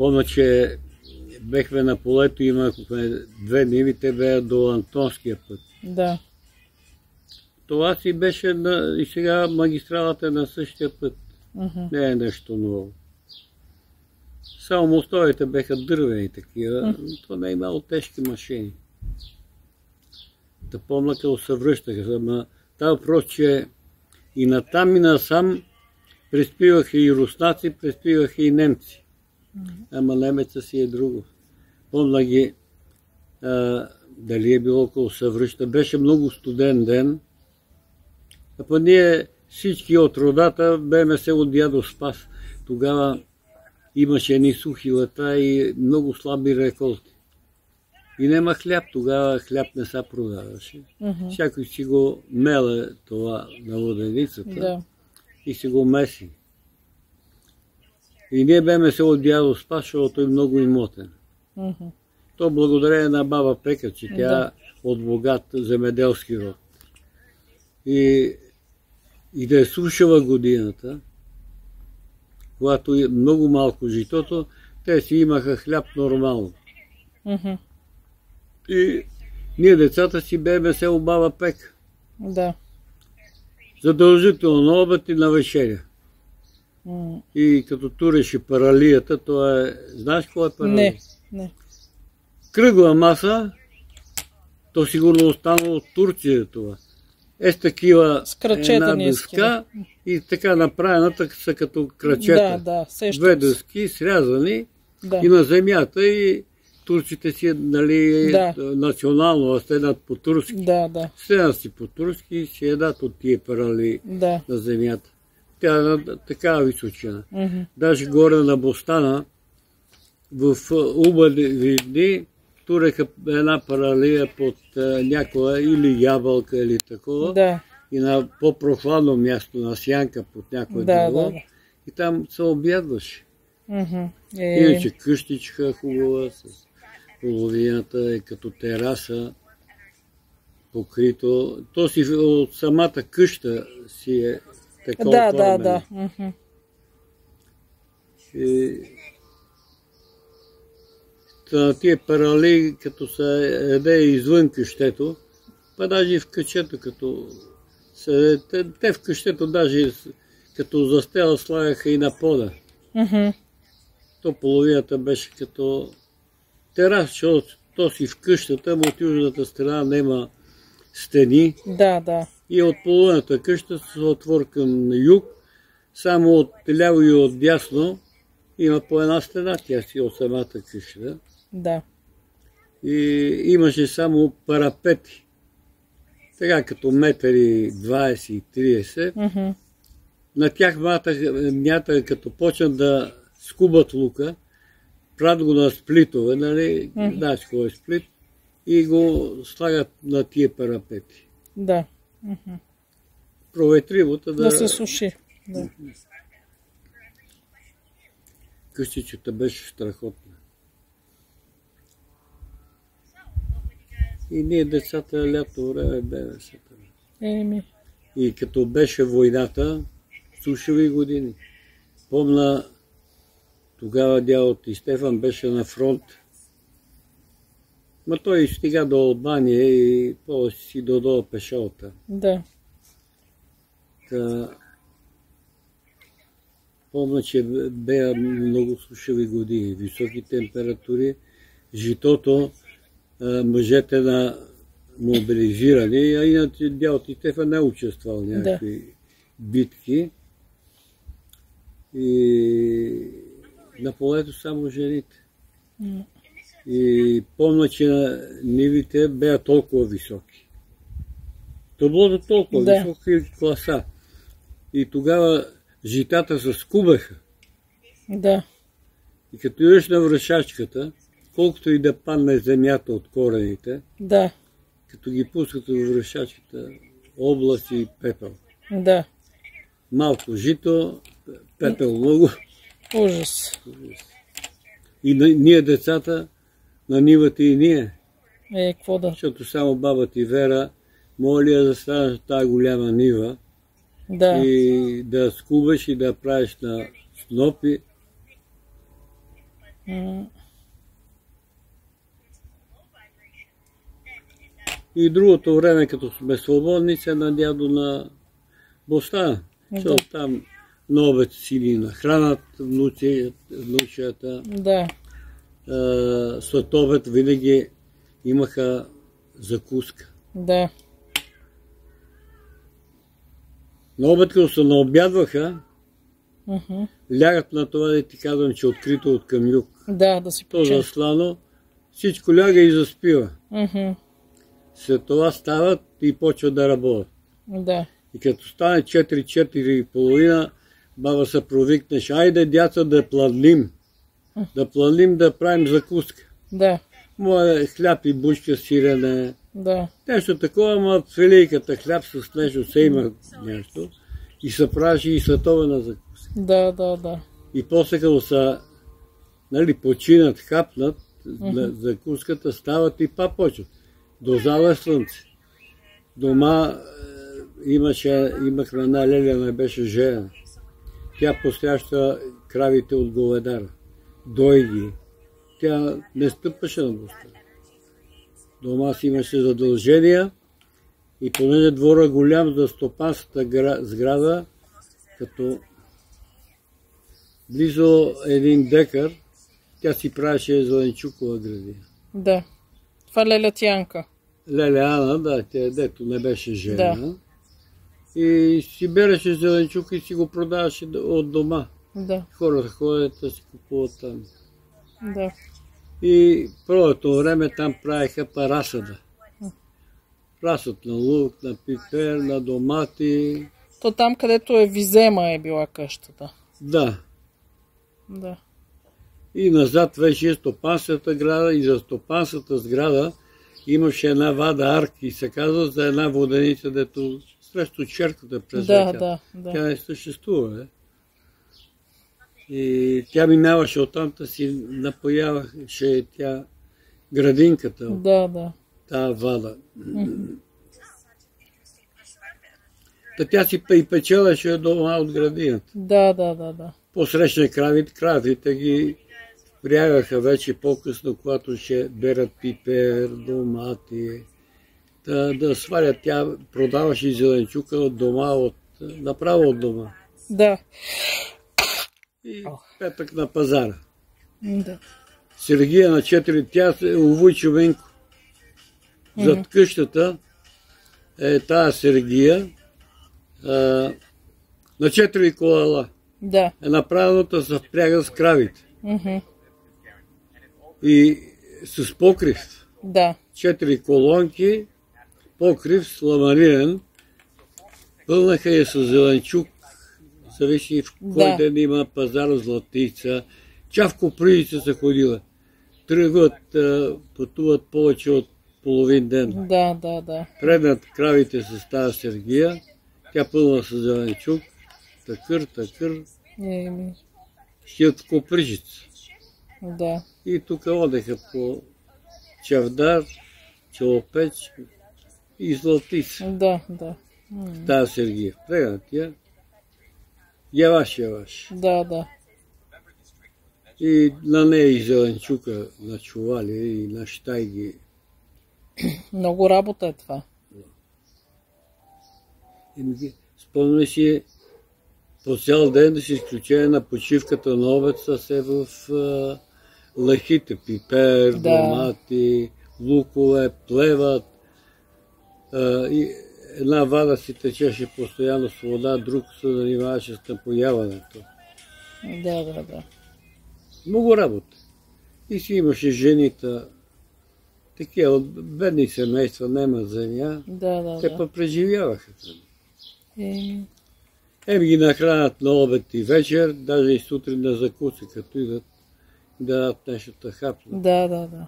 Помня, че бехме на полето, имахме 2 ниви, те бяха до Антонския път. Да. Това си беше и сега магистралата е на същия път. Не е нещо ново. Само мостовете беха дървени такива, то не е имало тежки машини. Да помня, като се връщаха. Това въпрос, че и натам и насам преспиваха и руснаци, преспиваха и немци. Ама немеца си е друго. Помня ги, дали е било около се връща. Беше много студен ден. А па ние всички от родата беме се от дядо Спас. Тогава имаше едни сухи лета и много слаби реколти. И нема хляб, тогава хляб не се продаваше. Всякой си го меле това на воденицата и си го меси. И ние беме се от дядо Спас, защото е много имотен. То благодарение на баба Пека, че тя от богат земеделски род. И да е слушала годината, когато е много малко житото, те си имаха хляб нормално. И ние децата си беме се от баба Пека. Да. Задължително на обед и на вечеря. И като туреше паралията, то е... Знаеш какво е паралия? Не. Кръгла маса, то сигурно останало от Турция това. С такива една дъска и така направената са като крачета. Две дъски срязани и на земята и турците си национално стенат по турски. Стенат си по турски и си едат от тия парали на земята. Тя е на такава височина. Даже горе на Бостана в убави дни туреха една паралия под някоя или ябълка или такова и на по-прохладно място, на сянка под някое дърво и там се обядваше. Иначе къщичка хубава с половината е като тераса покрито. То си от самата къща си е такова оформено. Тия парали, като се еде извън къщето, па даже и в къщето, като те в къщето даже като застела слагаха и на пода. То половината беше като терас, защото то си в къщата, но от южната страна нема стени. И от половината къща се отвор към юг, само от ляво и от дясно има по една стена, тя си от самата къща. И имаше само парапети. Така като метри 20-30. На тях мята като почнат да скубат лука, правят го на сплитове, нали? Знаеш кой е сплит, и го слагат на тия парапети. Проветривото да се суши. Къщичата беше страхотна. И ние децата лято време беме се там. И като беше войната, сушеви години. Помня, тогава дядото и Стефан беше на фронт. Ма той стига до Албания и после си додолу пешо там. Помня, че бея много сушеви години, високи температури, житото, мъжете на мобилизирани, а иначе дядото и Стефан не участвал в някакви битки. И на полето само жените. И помня, че нивите бея толкова високи. То било толкова високи класа. И тогава житата се скубаха. И като идеш на връшачката, колкото и да падне земята от корените, като ги пускат в връшачката, област и пепел. Малко жито, пепел много. Ужас. И ние децата, на нивата и ние. Какво да? Защото само баба ти Вера моли да станеш тази голяма нива и да скубаш и да правиш на снопи. И другото време, като сме свободни, се надядо на Бостана. Защото там на обед си нахранат внучията. Да. След обед винаги имаха закуска. Да. На обед, като се наобядваха, лягат на това, да ти казвам, че открито от към юг. Да си то почина. заслано, всичко ляга и заспива. След това стават и почват да работят. Да. И като стане 4-4:30, баба се провикнеш, айде дяца да плъним. Да плъним, да правим закуска. Да. Моя хляб и бучка сирене. Да. Нещо такова, ама в филийката хляб с нещо се има нещо. И се правеше и световена закуска. Да. И после като са починат, хапнат, закуската стават и па почват. До зала слънце. Дома имахме една леля, не беше жена. Тя постряща кравите от говедара. Дой ги. Тя не стъпваше на гостта. Дома си имаше задължения и понеже двора голям за стопанската сграда, като близо 1 декар, тя си правеше зеленчукова градина. Да. Това леля Тянка. Леля Ана, да, тя дето не беше жена. Да. И си береше зеленчук и си го продаваше от дома. Да. Хората ходят да си купуват там. Да. И първото време там правиха разсада. Разсад на лук, на пипер, на домати. То там, където е Визема, е била къщата. Да. Да. И назад беше стопанската сграда и за стопанската сграда имаше една вада арки, се казва, за една воденица, дето срещу черката през река. Да. Тя не съществува. И тя минаваше оттам, си напояваше тя градинката. Да. Тая вада. Тя си и печелеше дома от градината. Да. Посрещна кравите ги прягаха вече по-късно, когато ще берат пипер, домати. Да свалят. Тя продаваше и зеленчука от дома, направо от дома. Да. И петък на пазара. Да. Сергия на 4, тя се увой Човенко. Зад къщата е тая Сергия на 4 колела. Да. Е направеното се впряга с кравите. И с покрив. Да. 4 колонки, покрив сламаринен. Пълнаха я с зеленчук. Зависи в кой ден има пазар златица. Чав Копривица са ходила. Тръгват, пътуват повече от половин ден. Да. Преднат кравите с тази Сергия. Тя пълна с зеленчук. Такър. Щият в Коприжица. Да. И тук одеха по Чавдар, Челопеч и Златица. Да. Тази Сергия. Преднат я. Яваш. Да. И на нея и зеленчука на чували и на щайги. Много работа е това. Спомня си по цял ден, да си изключение на почивката на обед, са се в лъхите. Пипер, домати, лукове, плеват. И една вада си течеше постоянно с вода, друг се занимаваше с напояването. Да. Много работа. И си имаше жените, такива от бедни семейства, нямат земя. Да. Те па преживяваха. Ги нахранят на обед и вечер, даже и сутрин на закуси, като идат да дадат нещо да хапнат. Да.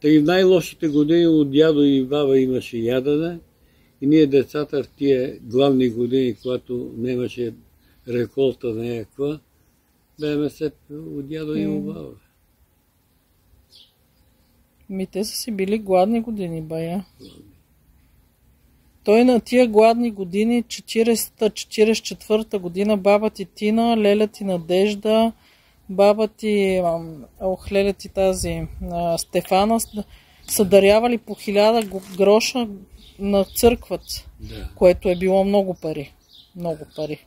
Тъй в най-лошите години от дядо и баба имаше ядене и ние децата в тия главни години, когато нямаше реколта някаква, беме се от дядо и от баба. Те са си били гладни години, бая. Той на тия гладни години, 40-44 година, баба ти Тина, леля ти Надежда, баба ти, охлеля ти тази Стефана, са дарявали по 1000 гроша на църквата, Да. което е било много пари. Много пари.